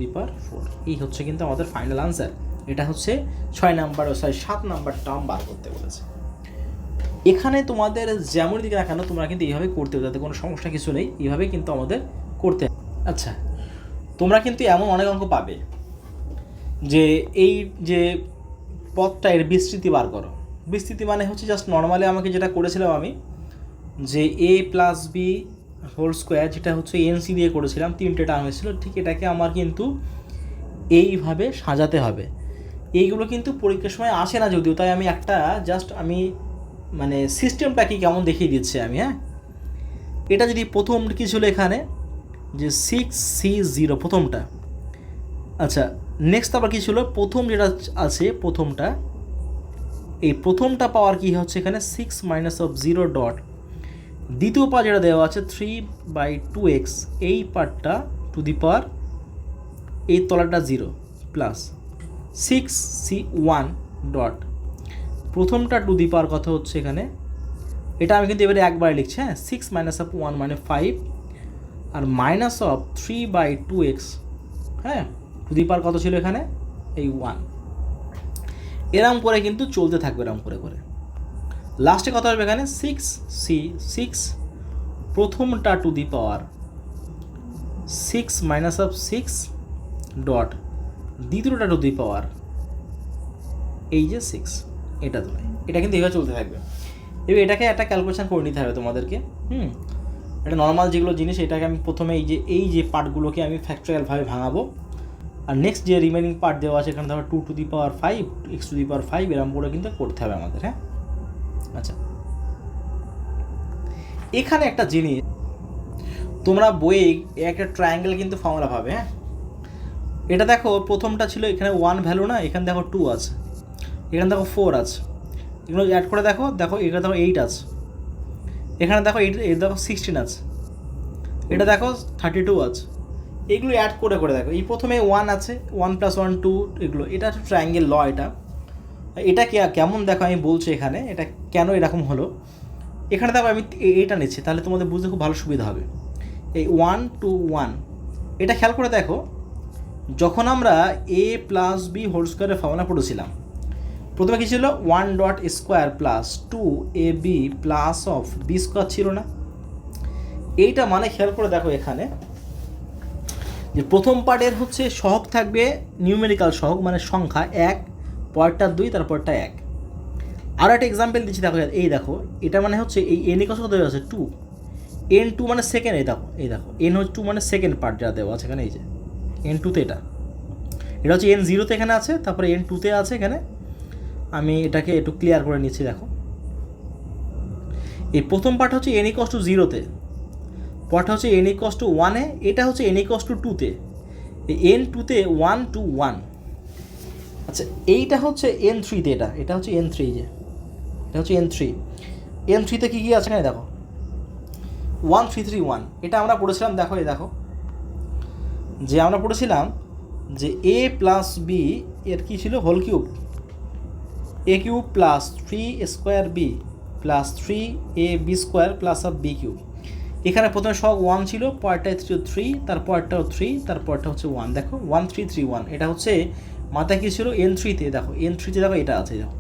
এই হচ্ছে কিন্তু আমাদের ফাইনাল আনসার। এটা হচ্ছে 7 নাম্বার টার্ম বার করতে বলেছে। এখানে তোমাদের যেমন দিকে না কেন তোমরা কিন্তু এইভাবে করতে হবে, তাতে কোনো সমস্যা কিছু নেই, এইভাবে কিন্তু আমাদের করতে হবে। আচ্ছা, তোমরা কিন্তু এমন অনেক অঙ্ক পাবে যে এই যে পথটা এর বিস্তৃতি বার করো। বিস্তৃতি মানে হচ্ছে জাস্ট নর্মালি আমাকে যেটা করেছিলাম আমি, যে a + b হোল স্কোয়ার, যেটা হচ্ছে NC দিয়ে করেছিলাম, 3টে টার্ম এসেছিলো, ঠিক এটাকে আমার কিন্তু এইভাবে সাজাতে হবে। এইগুলো কিন্তু পরীক্ষার সময় আসে না যদিও, তাই আমি একটা জাস্ট আমি মানে সিস্টেমটা কি কেমন দেখিয়ে দিচ্ছি আমি। হ্যাঁ, এটা যদি প্রথম কী ছিল এখানে যে 6C0 প্রথমটা। আচ্ছা, নেক্সট আবার কী ছিল, প্রথম যেটা আছে প্রথমটা, এই প্রথমটা পাওয়ার কী হচ্ছে এখানে 6 - 0 ডট, দ্বিতীয় পার্ট যেটা দেওয়া আছে 3/2x, এই পার্টটা টু দি পাওয়ার এই তলাটা 0 প্লাস 6C1 ডট, প্রথমটা টু দি পাওয়ার কথা হচ্ছে এখানে, এটা আমি কিন্তু এবারে একবারে লিখছি। হ্যাঁ, 6 - 1 মানে 5, আর -3/2x, হ্যাঁ, টু দি পাওয়ার কত ছিল এখানে এই 1। এরম করে কিন্তু চলতে থাকবে, এরম করে করে লাস্টে কত আসবে এখানে 6C6, প্রথমটা টু দি পাওয়ার 6 - 6 ডট, দ্বিতীয়টা টু দি পাওয়ার এই যে 6, এটা ধরে এটা কিন্তু এইভাবে চলতে থাকবে। এবার এটাকে একটা ক্যালকুলেশন করে নিতে হবে তোমাদেরকে। এটা নর্মাল যেগুলো জিনিস, এটাকে আমি প্রথমে এই যে পার্টগুলোকে আমি ফ্যাক্টোরিয়ালভাবে ভাঙাবো, আর নেক্সট যে রিমেনিং পার্ট দেওয়া আছে এখানে ধরো 2⁵, x⁵, এরকম করে কিন্তু করতে হবে আমাদের। হ্যাঁ, আচ্ছা, এখানে একটা জিনিস তোমরা বইয়ে একটা ট্রায়াঙ্গেল কিন্তু ফর্মুলা পাবে। হ্যাঁ, এটা দেখো প্রথমটা ছিল এখানে 1 ভ্যালু না, এখানে দেখো 2 আছে, এখানে দেখো 4 আছে, এগুলো অ্যাড করে দেখো এখানে দেখো 8 আছে, এখানে দেখো 8 দেখো 16 আছে, এটা দেখো 32 আছে, এগুলো অ্যাড করে করে দেখো। এই প্রথমে 1 আছে, 1 + 1 2, এগুলো এটা ট্রায়াঙ্গেল ল। এটা এটা কেমন দেখো আমি বলছি এখানে, এটা কেন এরকম হলো। এখানে দেখো আমি এইটা নিচ্ছি, তাহলে তোমাদের বুঝতে খুব ভালো সুবিধা হবে। এই 1 to 1 এটা খেয়াল করে দেখো, যখন আমরা a প্লাস বি হোল স্কোয়ারের ফর্মুলা পড়েছিলাম, প্রথমে কী ছিল 1 dot square plus 2ab plus of B square ছিল না। এইটা মানে খেয়াল করে দেখো এখানে যে প্রথম পার্টের হচ্ছে সহগ থাকবে নিউমেরিক্যাল সহগ মানে সংখ্যা 1, পরেরটা 2, তারপরটা 1। আরও একটা এক্সাম্পল দিচ্ছি দেখো, এই দেখো এটা মানে হচ্ছে এই এন ইকস কত দেওয়া আছে 2, n2 মানে সেকেন্ড, এই দেখো n হচ্ছে 2 মানে সেকেন্ড পার্ট যা দেওয়া আছে এখানে, এই যে n2তে এটা হচ্ছে n0তে এখানে আছে, তারপরে n2তে আছে এখানে। আমি এটাকে একটু ক্লিয়ার করে নিচ্ছি দেখো, এই প্রথম পার্ট হচ্ছে n ইকস টু 0তে, পরটা হচ্ছে n ইকস টু 1-এ, এটা হচ্ছে n ইকস টু 2-তে, এই n2তে 1 to 1। আচ্ছা এইটা হচ্ছে n3-তে, এটা হচ্ছে n3, যে এটা হচ্ছে n3-তে কী কী আছে এখানে দেখো 1 3 3 1, এটা আমরা পড়েছিলাম দেখো, এই দেখো যে আমরা পড়েছিলাম যে a প্লাস বি এর কী ছিল whole cube, a cube plus 3 square B plus 3ab square plus of B cube. এখানে প্রথমে সব 1 ছিল, পরেরটায় 3, তারপরটাও 3, তারপরটা হচ্ছে 1। দেখো 1 3 3 1, এটা হচ্ছে মাথায় কী ছিল n3-তে, দেখো n3-তে দেখো এটা আছে, দেখো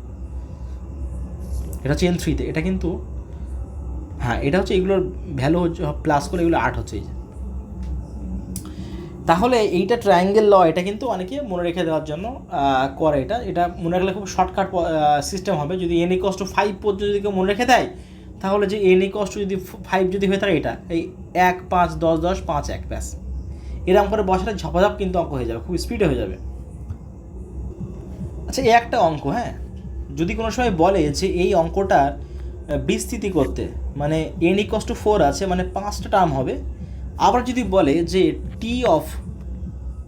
এটা হচ্ছে n3-তে, এটা কিন্তু হ্যাঁ এটা হচ্ছে এগুলোর ভ্যালু হচ্ছে প্লাস করে এগুলো 8 হচ্ছে, এই যে। তাহলে এইটা ট্রায়াঙ্গেল ল, এটা কিন্তু অনেকে মনে রেখে দেওয়ার জন্য করে, এটা মনে রাখলে খুব শর্টকাট সিস্টেম হবে। যদি n ইকুয়ালস টু 5 পর্যন্ত যদি কেউ মনে রেখে দেয়, তাহলে যে n ইকুয়ালস টু যদি 5 যদি হয়ে থাকে, এটা এই 1 5 10 10 5 1 ব্যাস, এরকম করে বসালে ঝপাঝপ কিন্তু অঙ্ক হয়ে যাবে, খুব স্পিডে হয়ে যাবে। আচ্ছা এই একটা অঙ্ক, হ্যাঁ যদি কোনো সময় বলে যে এই অঙ্কটার বিস্তৃতি করতে, মানে n ইকুয়ালস টু 4 আছে, মানে 5টা টার্ম হবে। আবার যদি বলে যে টি অফ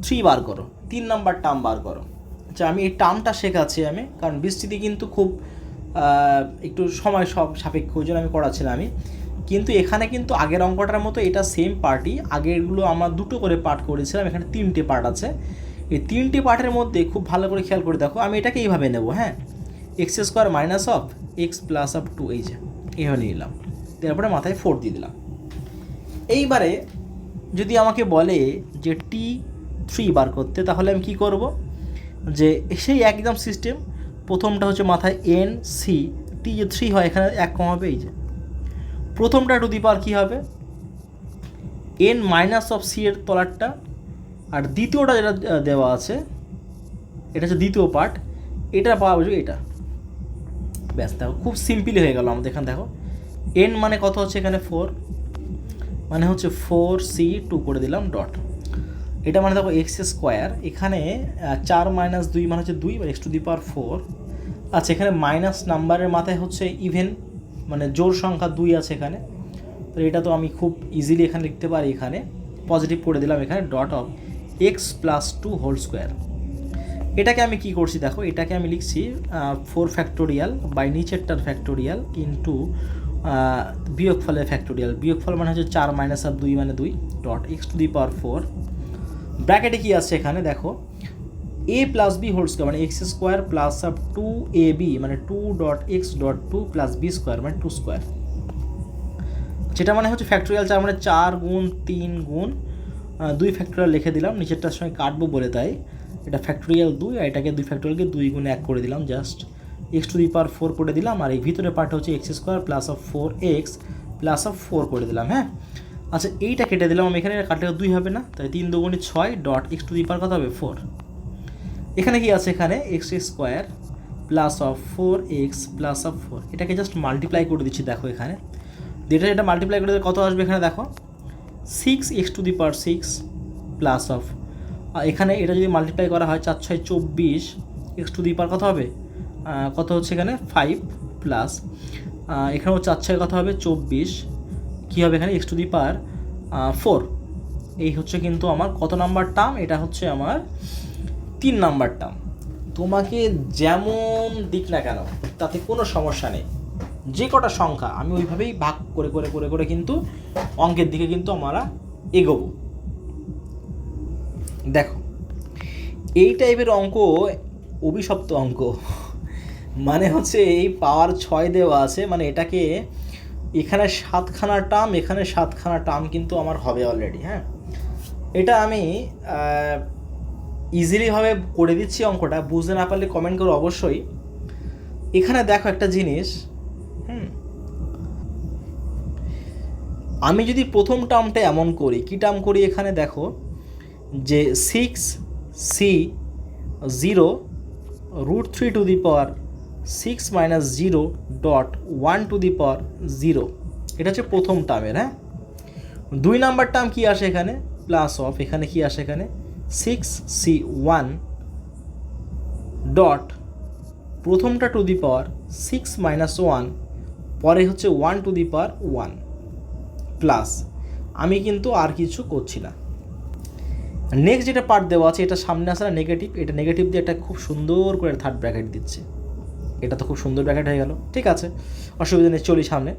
3 বার করো, 3 নাম্বার টার্ম বার করো, আচ্ছা আমি এই টার্মটা শেখাচ্ছি আমি, কারণ বিস্তৃতি কিন্তু খুব একটু সময় সাপেক্ষ, ওই জন্য আমি করাচ্ছিলাম আমি। কিন্তু এখানে কিন্তু আগের অঙ্কটার মতো এটা সেম পার্টই, আগেরগুলো আমরা 2টো করে পার্ট করেছিলাম, এখানে 3টে পার্ট আছে। এই 3টে পার্টের মধ্যে খুব ভালো করে খেয়াল করে দেখো, আমি এটাকে এইভাবে নেব, হ্যাঁ x square minus of x plus of 2, এই যে এইভাবে নিলাম, তারপরে মাথায় 4 দিয়ে দিলাম। এইবারে যদি আমাকে বলে যে t3 বার করতে, তাহলে আমি কী করব, যে সেই একদম সিস্টেম, প্রথমটা হচ্ছে মাথায় n c, t যে 3 হয় এখানে 1 কম হবে, এই যে প্রথমটা টু দি পাওয়ার কী হবে n মাইনাস অফ c এর তলারটা, আর দ্বিতীয়টা যেটা দেওয়া আছে এটা হচ্ছে দ্বিতীয় পার্ট, এটা পাওয়া বুঝবে এটা, ব্যাস দেখো খুব সিম্পলি হয়ে গেল আমাদের। এখানে দেখো n মানে কত হচ্ছে এখানে 4, মানে হচ্ছে 4c2 করে দিলাম ডট, এটা মানে দেখো এক্স স্কোয়ার, এখানে 4 - 2 মানে হচ্ছে 2, বা এক্স টু দি পাওয়ার 4। আচ্ছা এখানে মাইনাস নাম্বারের মাথায় হচ্ছে ইভেন, মানে জোর সংখ্যা 2 আছে এখানে, তো এটা তো আমি খুব ইজিলি এখানে লিখতে পারি, এখানে পজিটিভ করে দিলাম, এখানে dot of x plus 2 whole square. এটাকে আমি কি করছি দেখো, এটাকে আমি লিখছি 4 ফ্যাক্টোরিয়াল বাই নিচেরটার ফ্যাক্টোরিয়াল ইন্টু বিয়োগফলের ফ্যাক্টোরিয়াল, বিয়োগফল মানে হচ্ছে 4 - 2 মানে 2 dot x to the power 4, ব্র্যাকেটে কী আছে এখানে দেখো a plus B whole square মানে x square plus of 2ab মানে 2 dot x dot 2 plus B square মানে 2 স্কোয়ার, যেটা মানে হচ্ছে ফ্যাক্টোরিয়াল 4 মানে 4 গুণ 3 গুণ 2 ফ্যাক্টোরিয়াল লিখে দিলাম, নিচেরটার সঙ্গে কাটবো বলে তাই এটা ফ্যাক্টোরিয়াল 2, আর এটাকে 2 ফ্যাক্টোরিয়ালকে 2 গুণ 1 করে দিলাম, just x to the power 4 করে দিলাম, আর এই ভিতরে পার্ট হচ্ছে x square plus of 4x plus of 4 করে দিলাম, হ্যাঁ। আচ্ছা এইটা কেটে দিলাম আমি, এখানে কাটলে 2 হবে না, তাই 3 2 গুণে 6 ডট এক্স টু দি পাওয়ার কত হবে 4। এখানে কি আছে, এখানে x square plus of 4x plus of 4, এটাকে জাস্ট মাল্টিপ্লাই করে দিচ্ছি দেখো, এখানে এটা মাল্টিপ্লাই করে কত আসবে এখানে দেখো 6x two the power 6 plus of, এখানে এটা যদি মাল্টিপ্লাই করা হয় 4 6 24, এক্স টু দি পাওয়ার কত হবে কত হচ্ছে এখানে 5 প্লাস এখানেও 4 6 কত হবে 24, কী হবে এখানে এক্স টু দি পাওয়ার 4। এই হচ্ছে কিন্তু আমার কত নাম্বার টার্ম, এটা হচ্ছে আমার 3 নাম্বার টার্ম। তোমাকে যেমন দিক না কেন তাতে কোনো সমস্যা নেই, যে কটা সংখ্যা আমি ওইভাবেই ভাগ করে করে করে করে কিন্তু অঙ্কের দিকে কিন্তু আমরা এগোবো। দেখো এই টাইপের অঙ্ক অভিশপ্ত অঙ্ক, মানে হচ্ছে এই পাওয়ার 6 দেওয়া আছে, মানে এটাকে এখানে 7খানা টার্ম, এখানে 7খানা টার্ম কিন্তু আমার হবে অলরেডি। হ্যাঁ, এটা আমি ইজিলিভাবে করে দিচ্ছি অঙ্কটা, বুঝতে না পারলে কমেন্ট করো অবশ্যই। এখানে দেখো একটা জিনিস, আমি যদি প্রথম টার্মটা এমন করি, কী টার্ম করি এখানে দেখো যে 6c0 √3 to the power 6 - 0 dot 1 to the power 0, এটা হচ্ছে প্রথম টার্মের। হ্যাঁ, 2 নাম্বার টার্ম কী আসে এখানে, প্লাস অফ, এখানে কি আসে, এখানে 6c1 ডট প্রথমটা টু দি পাওয়ার 6 - 1, পরে হচ্ছে 1 টু দি পাওয়ার 1 প্লাস, আমি কিন্তু আর কিছু করছি না। নেক্সট যেটা পার্ট দেওয়া আছে, এটা সামনে আসে না নেগেটিভ, এটা নেগেটিভ দিয়ে একটা খুব সুন্দর করে থার্ড ব্র্যাকেট দিচ্ছে, এটা তো খুব সুন্দর ব্র্যাকেট হয়ে গেল। ঠিক আছে, অসুবিধা নেই, চলি সামনে।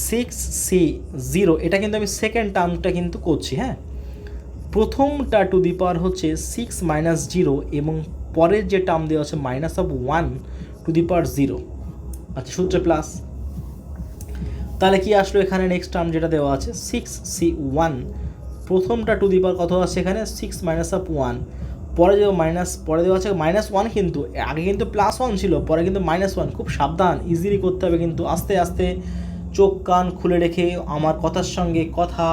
6c0, এটা কিন্তু আমি সেকেন্ড টার্মটা কিন্তু করছি। হ্যাঁ, প্রথমটা টু দি পাওয়ার হচ্ছে 6 - 0 এবং পরের যে টার্ম দেওয়া আছে -1 টু দি পাওয়ার 0। আচ্ছা, সূত্রে প্লাস, তাহলে কি আসলো এখানে নেক্সট টার্ম যেটা দেওয়া আছে 6c1, প্রথমটা টু দি পাওয়ার কত আছে এখানে 6 - 1, পরে যে পরে দেওয়া আছে -1, কিন্তু আগে কিন্তু +1 ছিল, পরে কিন্তু -1। খুব সাবধান, ইজিলি করতে হবে কিন্তু, আস্তে আস্তে চোখ কান খুলে রেখে আমার কথার সঙ্গে কথা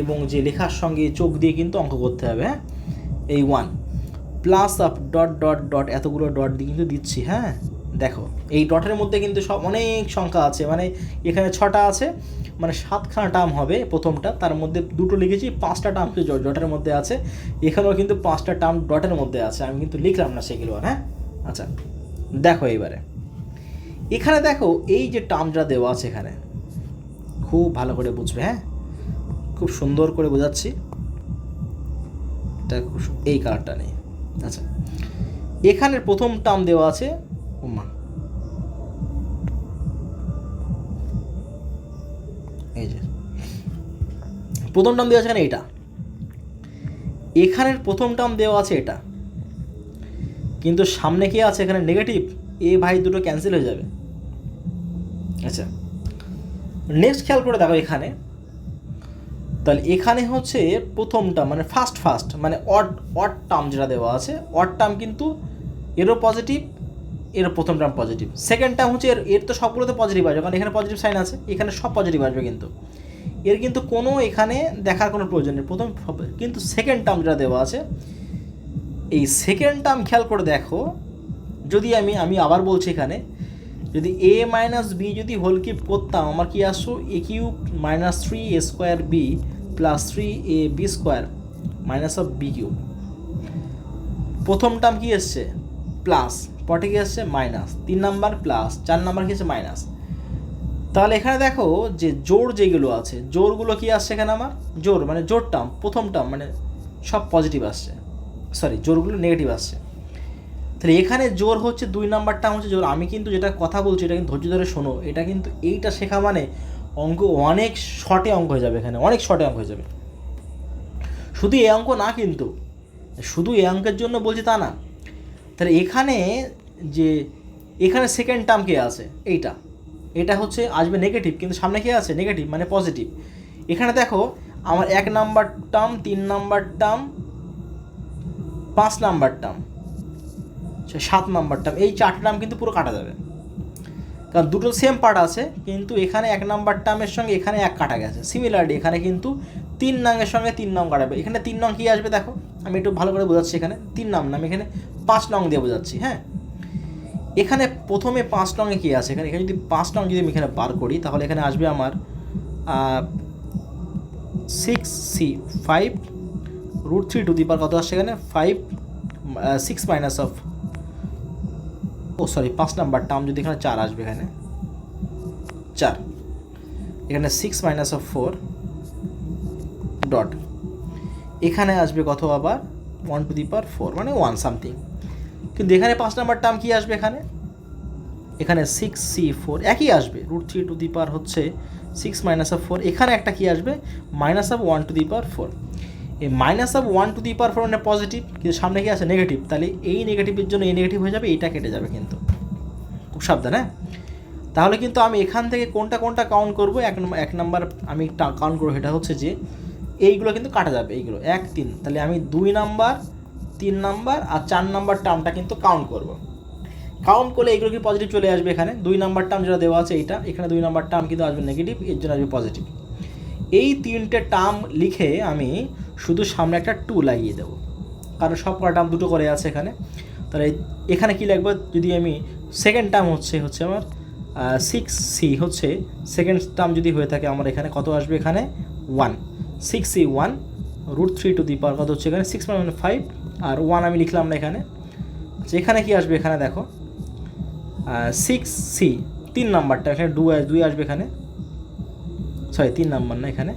এবং যে লেখার সঙ্গে চোখ দিয়ে কিন্তু অঙ্ক করতে হবে। হ্যাঁ, এই 1 plus up dot dot dot এতগুলো ডট দিয়ে কিন্তু দিচ্ছি। হ্যাঁ, দেখো এই ডটের মধ্যে কিন্তু সব অনেক সংখ্যা আছে, মানে এখানে 6টা আছে, মানে 7খানা টার্ম হবে প্রথমটা, তার মধ্যে 2টো লিখেছি, 5টা টার্ম ডটের মধ্যে আছে, এখানেও কিন্তু 5টা টার্ম ডটের মধ্যে আছে, আমি কিন্তু লিখলাম না সেগুলো। হ্যাঁ, আচ্ছা দেখো এইবারে এখানে দেখো এই যে টার্মটা দেওয়া আছে এখানে, খুব ভালো করে বুঝবে। হ্যাঁ, খুব সুন্দর করে বোঝাচ্ছি, এটা এই কালারটা নেই। আচ্ছা, এখানের প্রথম টার্ম দেওয়া আছে, এই যে প্রথম টার্ম দেওয়া আছে এখানে, এটা এখানের প্রথম টার্ম দেওয়া আছে এটা, কিন্তু সামনে কি আছে এখানে নেগেটিভ, ভাই দুটো ক্যান্সেল হয়ে যাবে। আচ্ছা, নেক্সট খেয়াল করে দেখো এখানে, তাহলে এখানে হচ্ছে প্রথমটা মানে ফার্স্ট মানে অড টার্ম যেটা দেওয়া আছে, অড টার্ম কিন্তু এরও পজিটিভ, এর প্রথম টার্ম পজিটিভ, সেকেন্ড টার্ম হচ্ছে এর তো সবগুলোতে পজিটিভ আসবে, কারণ এখানে পজিটিভ সাইন আছে, এখানে সব পজিটিভ আসবে, কিন্তু এর কিন্তু কোনো এখানে দেখার কোনো প্রয়োজন নেই, প্রথম। কিন্তু সেকেন্ড টার্ম যেটা দেওয়া আছে, এই সেকেন্ড টার্ম খেয়াল করে দেখো, যদি আমি আবার বলছি এখানে, যদি a - b যদি হোল কিউব করতাম, আমার কি আসছো a³ - 3a² b plus 3ab² -b³। প্রথম টার্ম কি এসছে প্লাস, পরে কি আসছে মাইনাস, 3 নাম্বার প্লাস, 4 নাম্বার কি আছে মাইনাস। তাহলে এখানে দেখো যে জোড় যেগুলো আছে, জোড়গুলো কি আসছে এখানে, আমার জোড় মানে জোড় টার্ম, প্রথম টার্ম মানে সব পজিটিভ আসছে, সরি জোড়গুলো নেগেটিভ আসছে। তাহলে এখানে জোর হচ্ছে 2 নাম্বার টার্ম হচ্ছে জোর। আমি কিন্তু যেটা কথা বলছি এটা কিন্তু ধৈর্য ধরে শোনো, এটা কিন্তু এইটা শেখা মানে অঙ্ক অনেক শর্টে অঙ্ক হয়ে যাবে, এখানে অনেক শর্টে অঙ্ক হয়ে যাবে। শুধু এই অঙ্ক না, কিন্তু শুধু এই অঙ্কের জন্য বলছি তা না। তাহলে এখানে যে এখানে সেকেন্ড টার্ম কে আছে, এটা হচ্ছে আসবে নেগেটিভ, কিন্তু সামনে কে আছে নেগেটিভ মানে পজিটিভ। এখানে দেখো আমার 1 number term, 3 number term, 5 number term, 7 number term, এই 4টে টার্ম কিন্তু পুরো কাটা যাবে, কারণ দুটো সেম পার্ট আছে, কিন্তু এখানে 1 নাম্বার টার্মের সঙ্গে এখানে 1 কাটা গেছে। সিমিলারলি এখানে কিন্তু 3 নংয়ের সঙ্গে 3 নং কাটাবে। এখানে 3 নং কী আসবে দেখো, আমি একটু ভালো করে বোঝাচ্ছি। এখানে 3 নং না, আমি এখানে 5 নং দিয়ে বোঝাচ্ছি। হ্যাঁ, এখানে প্রথমে 5 নংয়ে কী আছে, এখানে যদি 5 নং যদি আমি এখানে বার করি, তাহলে এখানে আসবে আমার 6c5 √3 টু দি পাওয়ার কত আসছে এখানে 5 6 মাইনাস অফ 5 নাম্বার টার্ম যদি এখানে 4 আসবে, এখানে 4, এখানে 6 - 4 ডট, এখানে আসবে কত আবার 1 টু দি পাওয়ার 4 মানে 1 সামথিং। কিন্তু এখানে 5 নাম্বার টার্ম কী আসবে, এখানে 6c4 একই আসবে, √3 টু দি পাওয়ার হচ্ছে 6 - 4, এখানে একটা কী আসবে -1 টু দি পাওয়ার 4। এই -1 টু দি পাওয়ার 4 মানে পজিটিভ, কিন্তু সামনে কি আছে নেগেটিভ, তাহলে এই নেগেটিভের জন্য এই নেগেটিভ হয়ে যাবে, এইটা কেটে যাবে কিন্তু। খুব সাবধান, হ্যাঁ। তাহলে কিন্তু আমি এখান থেকে কোনটা কাউন্ট করবো, এক নাম্বার আমি কাউন্ট করবো, সেটা হচ্ছে যে এইগুলো কিন্তু কাটা যাবে, এইগুলো 1 3, তাহলে আমি 2 নাম্বার 3 নাম্বার আর 4 নাম্বার টার্মটা কিন্তু কাউন্ট করব। কাউন্ট করলে এইগুলো কি পজিটিভ চলে আসবে এখানে, 2 নাম্বার টার্ম যেটা দেওয়া আছে এইটা, এখানে 2 নাম্বার টার্ম কিন্তু আসবে নেগেটিভ, এর জন্য আসবে পজিটিভ। এই 3টে টার্ম লিখে আমি শুধু সামনে একটা 2 লাগিয়ে দেবো, কারণ সব কটা টার্ম দুটো করে আছে এখানে। তাহলে এখানে কি লিখবো, যদি আমি সেকেন্ড টার্ম হচ্ছে আমার 6c হচ্ছে সেকেন্ড টার্ম যদি হয়ে থাকে আমার এখানে কত আসবে, এখানে 1, 6c 1 √3 টু দি পাওয়ার কত হচ্ছে এখানে 6 - 5 আর 1 আমি লিখলাম না এখানে। আচ্ছা এখানে কি আসবে, এখানে দেখো 6c 3 নাম্বারটা, এখানে 2 আসবে এখানে, সরি 3 নাম্বার না, এখানে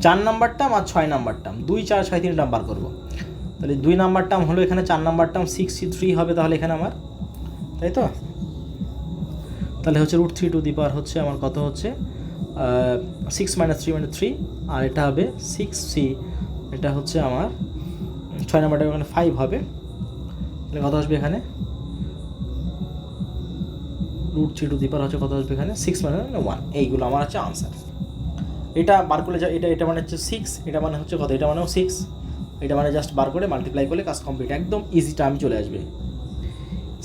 4 নাম্বার টার্ম আর 6 নাম্বার টার্ম, 2 4 6 3 টার্ম বার করবো। তাহলে 2 নাম্বার টার্ম হলো এখানে, 4 নাম্বার টার্ম 6c3 হবে তাহলে এখানে আমার, তাই তো। তাহলে হচ্ছে √3 টু দি পাওয়ার হচ্ছে আমার কত হচ্ছে 6 - 3 - 3, আর এটা হবে 6c, এটা হচ্ছে আমার 6 নাম্বারটা এখানে 5 হবে, তাহলে কত আসবে এখানে √3 টু দি পাওয়ার হচ্ছে কত আসবে এখানে 6 - 1, এইগুলো আমার হচ্ছে আনসার। এটা বার করলে এটা মানে হচ্ছে 6, এটা মানে হচ্ছে কত, এটা মানেও 6, এটা মানে জাস্ট বার করে মাল্টিপ্লাই করলে কাজ কমপ্লিট, একদম ইজি টার্ম চলে আসবে।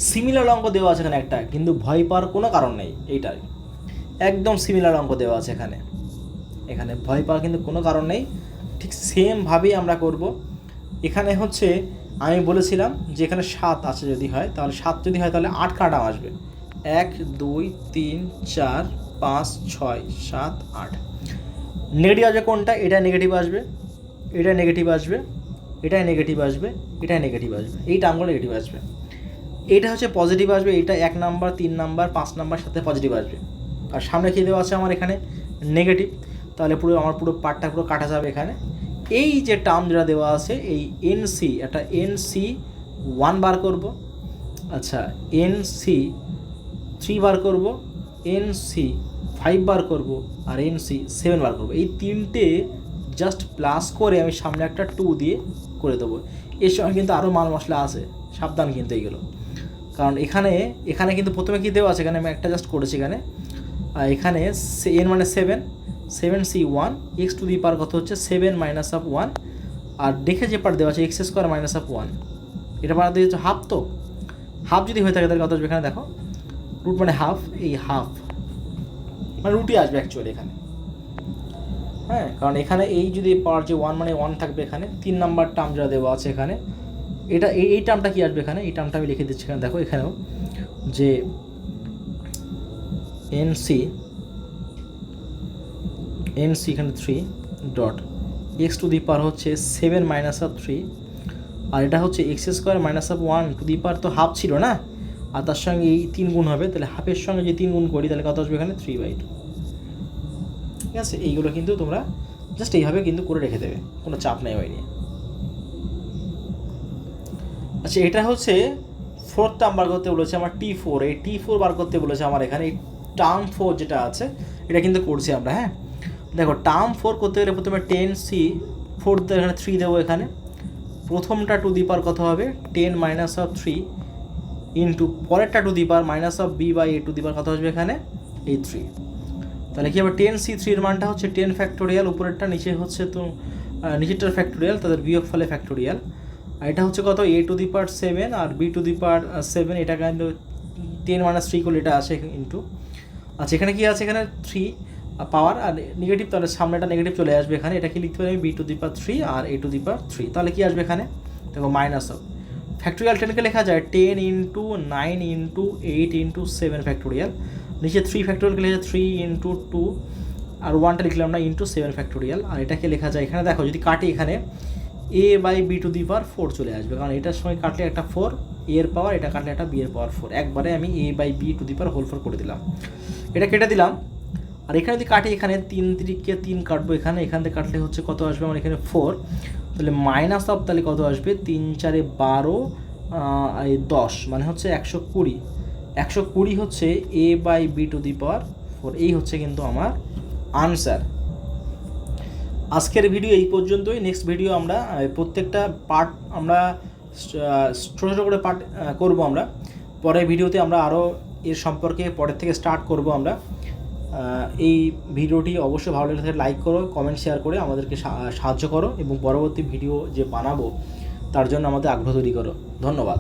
সিমিলার অঙ্ক দেওয়া আছে এখানে একটা, কিন্তু ভয় পাওয়ার কোনো কারণ নেই, এইটাই একদম সিমিলার অঙ্ক দেওয়া আছে এখানে, এখানে ভয় পাওয়ার কিন্তু কোনো কারণ নেই, ঠিক সেমভাবেই আমরা করব। এখানে হচ্ছে আমি বলেছিলাম যে এখানে 7 আছে যদি হয়, তাহলে 7 যদি হয় তাহলে 8 কাটা আসবে, 1 2 3 4 5 6 7 8। নেগেটিভ আসবে কোনটা, এটা নেগেটিভ আসবে, এটা নেগেটিভ আসবে, এটাই নেগেটিভ আসবে, এটাই নেগেটিভ আসবে, এই টার্মগুলো নেগেটিভ আসবে। এইটা হচ্ছে পজিটিভ আসবে, এইটা 1 নাম্বার 3 নাম্বার 5 নাম্বার সাথে পজিটিভ আসবে, আর সামনে কী দেওয়া আছে আমার এখানে নেগেটিভ, তাহলে পুরো পার্টটা পুরো কাটা যাবে এখানে। এই যে টার্ম যেটা দেওয়া আছে এই NC, একটা NC 1 বার করব, আচ্ছা NC 3 বার করব, NC 5 বার করব, আর NC 7 বার করব। এই তিনটে জাস্ট প্লাস করে আমি সামনে একটা 2 দিয়ে করে দেবো। এর সঙ্গে কিন্তু আরও মাল মশলা আছে, সাবধান কিন্তু এইগুলো, কারণ এখানে কিন্তু প্রথমে কী দেওয়া আছে, এখানে আমি একটা জাস্ট করেছি এখানে n মানে 7c 1 x টু দি পাওয়ার কত হচ্ছে 7 - 1, আর দেখে যে পার্ট দেওয়া আছে x² - 1, এটা পার্ট দিয়ে হচ্ছে হাফ, তো হাফ যদি হয়ে থাকে তাহলে কত আসবে এখানে দেখো, রুট মানে হাফ, এই হাফ মানে রুটই আসবে অ্যাকচুয়ালি এখানে, হ্যাঁ, কারণ এখানে এই যদি পাওয়ার যে 1 মানে 1 থাকবে এখানে। 3 নাম্বার টার্ম যেটা দেওয়া আছে এখানে, এটা এই টার্মটা কী আসবে এখানে, এই টার্মটা আমি লিখে দিচ্ছি এখানে, দেখো এখানেও যে NC এখানে 3 dot x to the power হচ্ছে 7 - 3, আর এটা হচ্ছে x² - 1 টু দি পাওয়ার, তো হাফ ছিল না, আর তার সঙ্গে এই 3 গুণ হবে, তাহলে হাফের সঙ্গে যে 3 গুণ করি তাহলে কত আসবে এখানে 3/2, ঠিক আছে। এইগুলো কিন্তু তোমরা জাস্ট এইভাবে কিন্তু করে রেখে দেবে, কোনো চাপ নেই ওই নিয়ে। আচ্ছা এটা হচ্ছে 4th টার্ম বার করতে বলেছে আমার T4, এই T4 বার করতে বলেছে আমার এখানে, এই টার্ম 4 যেটা আছে এটা কিন্তু করছি আমরা, হ্যাঁ। দেখো টার্ম 4 করতে গেলে প্রথমে 10c 4 এখানে 3 দেবো, এখানে প্রথমটা টু দি পাওয়ার কত হবে 10 - 3 ইন্টু পরেরটা two the power -b/a two the পাওয়ার কত আসবে এখানে এই 3, তাহলে কী হবে 10c3 এর মানটা হচ্ছে 10 ফ্যাক্টোরিয়াল, উপরেরটা নিচে হচ্ছে তো নিচেরটার ফ্যাক্টোরিয়াল, তাদের বিয়োগ ফলে ফ্যাক্টোরিয়াল, আর এটা হচ্ছে কত a টু দি পাওয়ার 7 আর b টু দি পাওয়ার 7, এটা কিন্তু 10 - 3 করলে এটা আসে ইন্টু, আচ্ছা এখানে কি আছে এখানে 3 পাওয়ার আর নেগেটিভ, তাহলে সামনেটা নেগেটিভ চলে আসবে এখানে, এটা কি লিখতে পারি আমি b টু দি পাওয়ার 3 আর a টু দি পাওয়ার 3, তাহলে কি আসবে এখানে দেখো মাইনাস অফ ফ্যাক্টোরিয়াল 10কে লেখা যায় 10 × 9 × 8 × 7 ফ্যাক্টোরিয়াল, নিচে 3 ফ্যাক্টোরিয়ালকে লেখা যায় 3 × 2 আর 1টা লিখলাম না ইন্টু 7 ফ্যাক্টোরিয়াল, আর এটাকে লেখা যায় এখানে দেখো যদি কাটি এখানে a/b টু দি পাওয়ার 4 চলে আসবে, কারণ এটার সময় কাটলে একটা 4 a এর পাওয়ার, এটা কাটলে একটা b এর পাওয়ার 4, একবারে আমি a/b two the power whole 4 করে দিলাম, এটা কেটে দিলাম। আর এখানে যদি কাটি এখানে 3 × 3 কাটবো, এখান থেকে কাটলে হচ্ছে কত আসবে আমার এখানে 4, তাহলে মাইনাস অফ তাহলে কত আসবে 3 × 4 = 12 10, মানে হচ্ছে 120, 120 হচ্ছে a/b টু দি পাওয়ার 4, এই হচ্ছে কিন্তু আমার আনসার। আজকের ভিডিও এই পর্যন্তই, নেক্সট ভিডিও আমরা প্রত্যেকটা পার্ট আমরা ছোটো ছোটো করে পার্ট করবো আমরা। পরের ভিডিওতে আমরা আরও এর সম্পর্কে পরের থেকে স্টার্ট করব আমরা। এই ভিডিওটি অবশ্যই ভালো লাগলে লাইক করো, কমেন্ট শেয়ার করে আমাদেরকে সাহায্য করো এবং পরবর্তী ভিডিও যে বানাবো তার জন্য আমাদের আগ্রহ তৈরি করো। ধন্যবাদ।